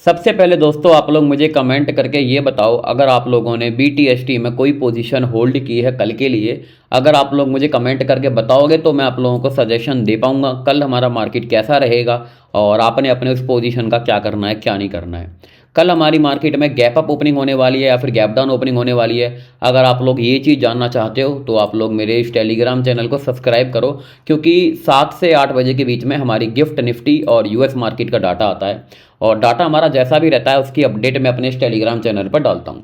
सबसे पहले दोस्तों आप लोग मुझे कमेंट करके ये बताओ, अगर आप लोगों ने BTST में कोई पोजीशन होल्ड की है कल के लिए। अगर आप लोग मुझे कमेंट करके बताओगे तो मैं आप लोगों को सजेशन दे पाऊंगा कल हमारा मार्केट कैसा रहेगा और आपने अपने उस पोजीशन का क्या करना है क्या नहीं करना है। कल हमारी मार्केट में गैप अप ओपनिंग होने वाली है या फिर गैप डाउन ओपनिंग होने वाली है। अगर आप लोग ये चीज़ जानना चाहते हो तो आप लोग मेरे इस टेलीग्राम चैनल को सब्सक्राइब करो, क्योंकि 7 से 8 बजे के बीच में हमारी गिफ्ट निफ्टी और US मार्केट का डाटा आता है और डाटा हमारा जैसा भी रहता है उसकी अपडेट मैं अपने इस टेलीग्राम चैनल पर डालता हूँ।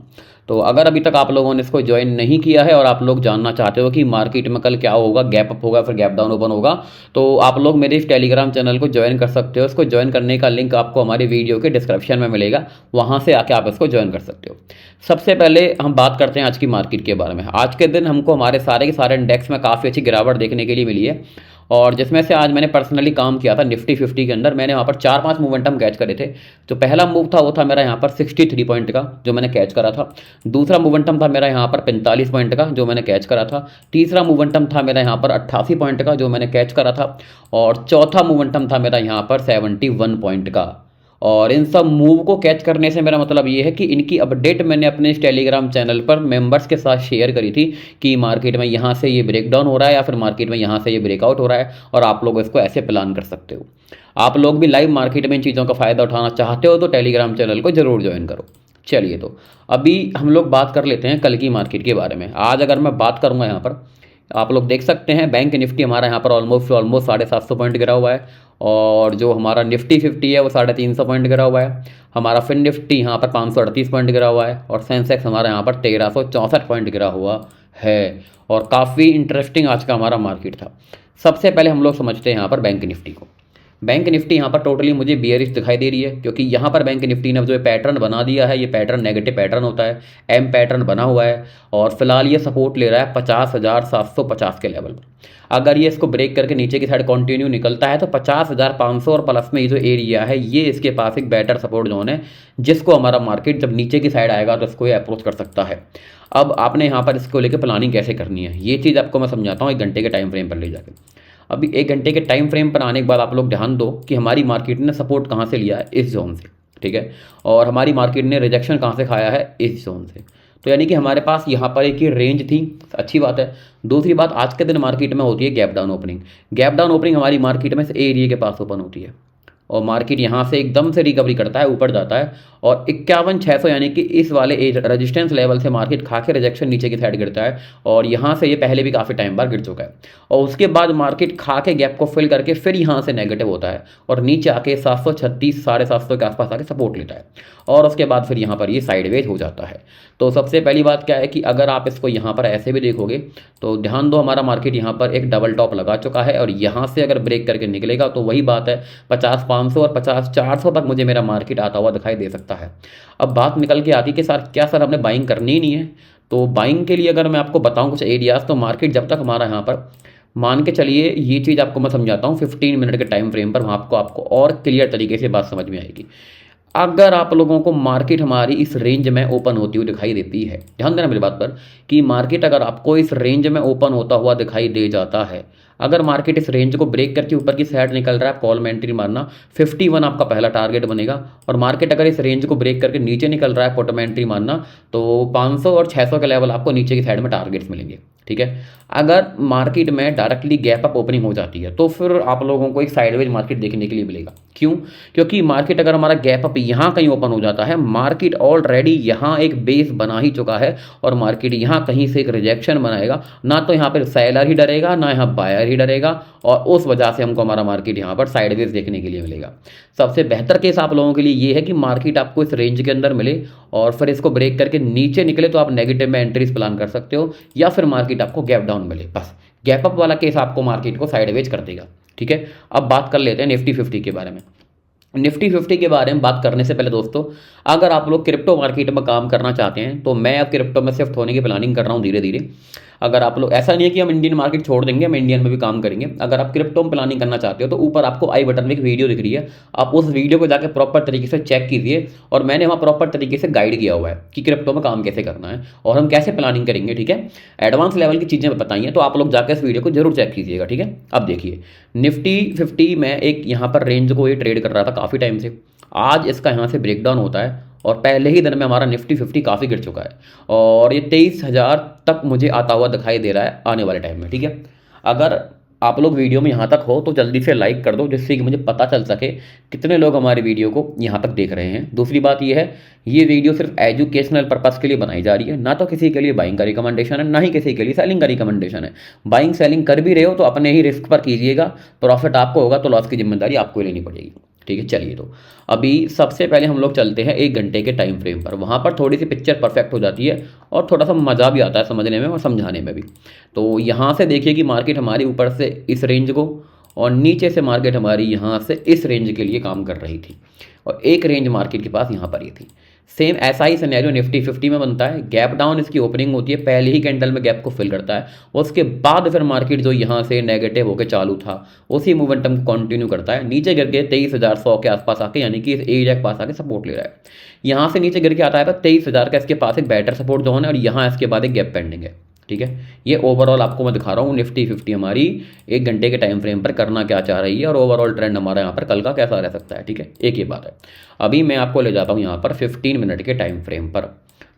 तो अगर अभी तक आप लोगों ने इसको ज्वाइन नहीं किया है और आप लोग जानना चाहते हो कि मार्केट में कल क्या होगा, गैप अप होगा फिर गैप डाउन ओपन होगा, तो आप लोग मेरे इस टेलीग्राम चैनल को ज्वाइन कर सकते हो। इसको ज्वाइन करने का लिंक आपको हमारी वीडियो के डिस्क्रिप्शन में मिलेगा, वहाँ से आके आप इसको ज्वाइन कर सकते हो। सबसे पहले हम बात करते हैं आज की मार्केट के बारे में। आज के दिन हमको हमारे सारे के सारे इंडेक्स में काफ़ी अच्छी गिरावट देखने के लिए मिली है और जिसमें से आज मैंने पर्सनली काम किया था निफ्टी 50 के अंदर। मैंने वहाँ पर 4-5 मोमेंटम कैच करे थे। जो पहला मूव था वो था मेरा यहाँ पर 63 पॉइंट का जो मैंने कैच करा था। दूसरा मोमेंटम था मेरा यहाँ पर 45 पॉइंट का जो मैंने कैच करा था। तीसरा मोमेंटम था मेरा यहाँ पर 88 पॉइंट का जो मैंने कैच करा था और चौथा मोमेंटम था मेरा यहाँ पर 71 पॉइंट का। और इन सब मूव को कैच करने से मेरा मतलब ये है कि इनकी अपडेट मैंने अपने इस टेलीग्राम चैनल पर मेंबर्स के साथ शेयर करी थी कि मार्केट में यहाँ से ये ब्रेक डाउन हो रहा है या फिर मार्केट में यहाँ से ये ब्रेकआउट हो रहा है और आप लोग इसको ऐसे प्लान कर सकते हो। आप लोग भी लाइव मार्केट में इन चीज़ों का फ़ायदा उठाना चाहते हो तो टेलीग्राम चैनल को ज़रूर ज्वाइन करो। चलिए, तो अभी हम लोग बात कर लेते हैं कल की मार्केट के बारे में। आज अगर मैं बात करूँगा यहाँ पर आप लोग देख सकते हैं बैंक निफ्टी हमारा यहाँ पर ऑलमोस्ट 750 पॉइंट गिरा हुआ है और जो हमारा निफ्टी 50 है वो 350 पॉइंट गिरा हुआ है। हमारा फिन निफ्टी यहाँ पर 538 पॉइंट गिरा हुआ है और सेंसेक्स हमारा यहाँ पर 1364 पॉइंट गिरा हुआ है। और काफ़ी इंटरेस्टिंग आज का हमारा मार्केट था। सबसे पहले हम लोग समझते हैं यहाँ पर बैंक निफ्टी को। बैंक निफ्टी यहाँ पर टोटली मुझे बियरिश दिखाई दे रही है, क्योंकि यहाँ पर बैंक निफ्टी ने जो पैटर्न बना दिया है ये पैटर्न नेगेटिव पैटर्न होता है। एम पैटर्न बना हुआ है और फिलहाल ये सपोर्ट ले रहा है 50,750 के लेवल पर। अगर ये इसको ब्रेक करके नीचे की साइड कंटिन्यू निकलता है तो 50,500 और प्लस में ये जो एरिया है ये इसके पास एक बेटर सपोर्ट जोन है, जिसको हमारा मार्केट जब नीचे की साइड आएगा तो इसको ये अप्रोच कर सकता है। अब आपने यहाँ पर इसको लेकर प्लानिंग कैसे करनी है ये चीज़ आपको मैं समझाता हूँ 1 घंटे के टाइम फ्रेम पर ले जाकर। अभी 1 घंटे के टाइम फ्रेम पर आने के बाद आप लोग ध्यान दो कि हमारी मार्केट ने सपोर्ट कहाँ से लिया है, इस जोन से, ठीक है। और हमारी मार्केट ने रिजेक्शन कहाँ से खाया है, इस जोन से। तो यानी कि हमारे पास यहाँ पर एक ही रेंज थी, अच्छी बात है। दूसरी बात, आज के दिन मार्केट में होती है gap down opening. Gap down opening हमारी मार्केट में से एरिया के पास ओपन होती है और मार्केट यहाँ से एकदम से रिकवरी करता है, ऊपर जाता है और 51,600 यानी कि इस वाले रेजिस्टेंस लेवल से मार्केट खा के रिजेक्शन नीचे की साइड गिरता है और यहाँ से ये पहले भी काफ़ी टाइम बाद गिर चुका है। और उसके बाद मार्केट खा के गैप को फिल करके फिर यहाँ से नेगेटिव होता है और नीचे आके 736 750 के आसपास आके सपोर्ट लेता है और उसके बाद फिर यहाँ पर ये साइडवेज हो जाता है। तो सबसे पहली बात क्या है कि अगर आप इसको यहाँ पर ऐसे भी देखोगे तो ध्यान दो, हमारा मार्केट यहाँ पर एक डबल टॉप लगा चुका है और यहाँ से अगर ब्रेक करके निकलेगा तो वही बात है 50,500 और 50,400 तक मुझे मेरा मार्केट आता हुआ दिखाई दे सकता है। अब बात निकल के आती है कि सर क्या सर हमने बाइंग करनी ही नहीं है। तो बाइंग के लिए अगर मैं आपको बताऊं कुछ एरियाज, तो मार्केट जब तक हमारा यहाँ पर मान के चलिए, ये चीज़ आपको मैं समझाता हूँ 15 मिनट के टाइम फ्रेम पर, वहाँ आपको और क्लियर तरीके से बात समझ में आएगी। अगर आप लोगों को मार्केट हमारी इस रेंज में ओपन होती हुई दिखाई देती है, ध्यान देना मेरी बात पर, कि मार्केट अगर आपको इस रेंज में ओपन होता हुआ दिखाई दे जाता है, अगर मार्केट इस रेंज को ब्रेक करके ऊपर की साइड निकल रहा है, कॉल में एंट्री मारना। 51 आपका पहला टारगेट बनेगा और मार्केट अगर इस रेंज को ब्रेक करके नीचे निकल रहा है, पुट में एंट्री मारना, तो 500 और 600 के लेवल आपको नीचे की साइड में टारगेट्स मिलेंगे, ठीक है। अगर मार्केट में डायरेक्टली गैप अप ओपनिंग हो जाती है तो फिर आप लोगों को एक साइडवेज मार्केट देखने के लिए मिलेगा। क्यों? क्योंकि मार्केट अगर हमारा गैप अप यहाँ कहीं ओपन हो जाता है, मार्केट ऑलरेडी यहाँ एक बेस बना ही चुका है और मार्केट यहाँ कहीं से एक रिजेक्शन बनाएगा। ना तो यहाँ पर सेलर ही डरेगा, ना यहाँ बायर ही डरेगा और उस वजह से हमको हमारा मार्केट यहाँ पर साइडवेज देखने के लिए मिलेगा। सबसे बेहतर केस आप लोगों के लिए ये है कि मार्केट आपको इस रेंज के अंदर मिले और फिर इसको ब्रेक करके नीचे निकले तो आप नेगेटिव में एंट्रीज प्लान कर सकते हो, या फिर मार्केट आपको गैप डाउन मिले। बस गैप अप वाला केस आपको मार्केट को साइडवेज कर देगा, ठीक है। अब बात कर लेते हैं निफ्टी 50 के बारे में। निफ्टी 50 के बारे में बात करने से पहले दोस्तों, अगर आप लोग क्रिप्टो मार्केट में काम करना चाहते हैं तो मैं अब क्रिप्टो में शिफ्ट होने की प्लानिंग कर रहा हूँ धीरे धीरे। अगर आप लोग, ऐसा नहीं है कि हम इंडियन मार्केट छोड़ देंगे, हम इंडियन में भी काम करेंगे। अगर आप क्रिप्टो में प्लानिंग करना चाहते हो तो ऊपर आपको आई बटन में एक वीडियो दिख रही है, आप उस वीडियो को जाकर प्रॉपर तरीके से चेक कीजिए, और मैंने वहाँ प्रॉपर तरीके से गाइड किया हुआ है कि क्रिप्टो में काम कैसे करना है और हम कैसे प्लानिंग करेंगे, ठीक है। एडवांस लेवल की चीज़ें बताई हैं, तो आप लोग जाकर इस वीडियो को जरूर चेक कीजिएगा, ठीक है। अब देखिए निफ्टी 50 में एक यहाँ पर रेंज को ये ट्रेड कर रहा था काफ़ी टाइम से। आज इसका यहाँ से ब्रेकडाउन होता है और पहले ही दिन में हमारा निफ्टी 50 काफ़ी गिर चुका है, और ये 23,000 तक मुझे आता हुआ दिखाई दे रहा है आने वाले टाइम में, ठीक है। अगर आप लोग वीडियो में यहाँ तक हो तो जल्दी से लाइक कर दो, जिससे कि मुझे पता चल सके कितने लोग हमारी वीडियो को यहाँ तक देख रहे हैं। दूसरी बात ये है, ये वीडियो सिर्फ एजुकेशनल पर्पस के लिए बनाई जा रही है, ना तो किसी के लिए बाइंग का रिकमेंडेशन है, ना ही किसी के लिए सेलिंग का रिकमेंडेशन है। बाइंग सेलिंग कर भी रहे हो तो अपने ही रिस्क पर कीजिएगा, प्रॉफिट आपको होगा तो लॉस की जिम्मेदारी आपको ही लेनी पड़ेगी, ठीक है। चलिए, तो अभी सबसे पहले हम लोग चलते हैं 1 घंटे के टाइम फ्रेम पर। वहाँ पर थोड़ी सी पिक्चर परफेक्ट हो जाती है और थोड़ा सा मज़ा भी आता है समझने में और समझाने में भी। तो यहाँ से देखिए कि मार्केट हमारी ऊपर से इस रेंज को और नीचे से मार्केट हमारी यहाँ से इस रेंज के लिए काम कर रही थी, और एक रेंज मार्केट के पास यहाँ पर ही थी। सेम ऐसा ही सिनेरियो निफ्टी 50 में बनता है। गैप डाउन इसकी ओपनिंग होती है, पहले ही कैंडल में गैप को फिल करता है, उसके बाद फिर मार्केट जो यहाँ से नेगेटिव होकर चालू था उसी मोमेंटम को कंटिन्यू करता है, नीचे गिर के 23,100 के आसपास आके, यानी कि इस एरिया के पास आके सपोर्ट ले रहा है। यहाँ से नीचे गिर के आता है 23,000 का इसके पास एक बेटर सपोर्ट जोन है, और यहाँ इसके बाद एक गैप पेंडिंग है, ठीक है। ये ओवरऑल आपको मैं दिखा रहा हूँ निफ्टी 50 हमारी 1 घंटे के टाइम फ्रेम पर करना क्या चाह रही है, और ओवरऑल ट्रेंड हमारा यहाँ पर कल का कैसा रह सकता है, ठीक है। एक ही बात है। अभी मैं आपको ले जाता हूँ यहाँ पर 15 मिनट के टाइम फ्रेम पर।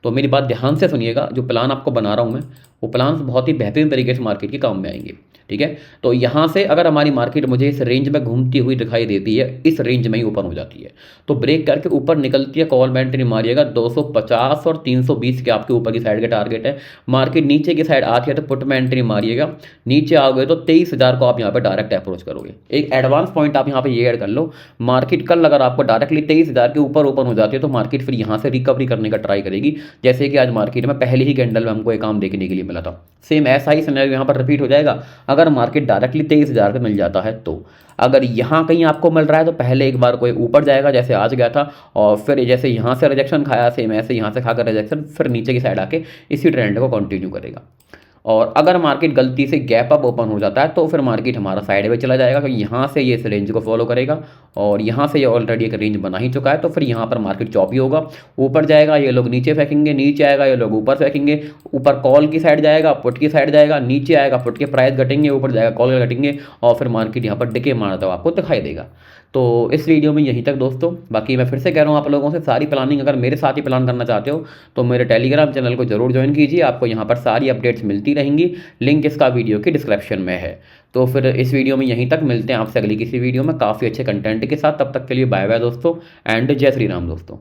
तो मेरी बात ध्यान से सुनिएगा, जो प्लान आपको बना रहा हूँ मैं, वो प्लान बहुत ही बेहतरीन तरीके से मार्केट के काम में आएंगे, ठीक है। तो यहाँ से अगर हमारी मार्केट मुझे इस रेंज में घूमती हुई दिखाई देती है, इस रेंज में ही ओपन हो जाती है, तो ब्रेक करके ऊपर निकलती है, कॉल एंट्री मारिएगा। 250 और 320 के आपके ऊपर की साइड का टारगेट है। मार्केट नीचे की साइड आती है तो पुट में एंट्री मारिएगा, नीचे आओगे तो 23,000 को आप यहाँ पर डायरेक्ट अप्रोच करोगे। एक एडवांस पॉइंट आप यहाँ पर ये ऐड कर लो, मार्केट कल अगर आपको डायरेक्टली 23,000 के ऊपर ओपन हो जाती है तो मार्केट फिर यहाँ से रिकवरी करने का ट्राई करेगी, जैसे कि आज मार्केट में पहले ही कैंडल में हमको एक काम देखने के लिए मिला था। सेम ऐसा ही सिनेरियो यहाँ पर रिपीट हो जाएगा अगर मार्केट डायरेक्टली 23,000 पे मिल जाता है तो। अगर यहाँ कहीं आपको मिल रहा है तो पहले एक बार कोई ऊपर जाएगा जैसे आज गया था, और फिर जैसे यहाँ से रिजेक्शन खाया, सेम ऐसे यहाँ से खाकर रिजेक्शन, फिर नीचे की साइड आके इसी ट्रेंड को कंटिन्यू करेगा। और अगर मार्केट गलती से गैप अप ओपन हो जाता है तो फिर मार्केट हमारा साइड में चला जाएगा, क्योंकि यहाँ से ये इस रेंज को फॉलो करेगा, और यहाँ से ये ऑलरेडी एक रेंज बना ही चुका है, तो फिर यहाँ पर मार्केट चॉपी होगा, ऊपर जाएगा ये लोग नीचे फेंकेंगे, नीचे आएगा ये लोग ऊपर फेंकेंगे, ऊपर कॉल की साइड जाएगा, पुट की साइड जाएगा, नीचे आएगा पुट के प्राइस घटेंगे, ऊपर जाएगा कॉल घटेंगे, और फिर मार्केट यहाँ पर डिके मारता हुआ आपको दिखाई देगा। तो इस वीडियो में यहीं तक दोस्तों। बाकी मैं फिर से कह रहा हूँ आप लोगों से, सारी प्लानिंग अगर मेरे साथ ही प्लान करना चाहते हो तो मेरे टेलीग्राम चैनल को जरूर ज्वाइन कीजिए, आपको यहाँ पर सारी अपडेट्स मिलती रहेंगी, लिंक इसका वीडियो की डिस्क्रिप्शन में है। तो फिर इस वीडियो में यहीं तक, मिलते हैं आपसे अगली किसी वीडियो में काफ़ी अच्छे कंटेंट के साथ। तब तक के लिए बाय बाय दोस्तों, एंड जय श्री राम दोस्तों।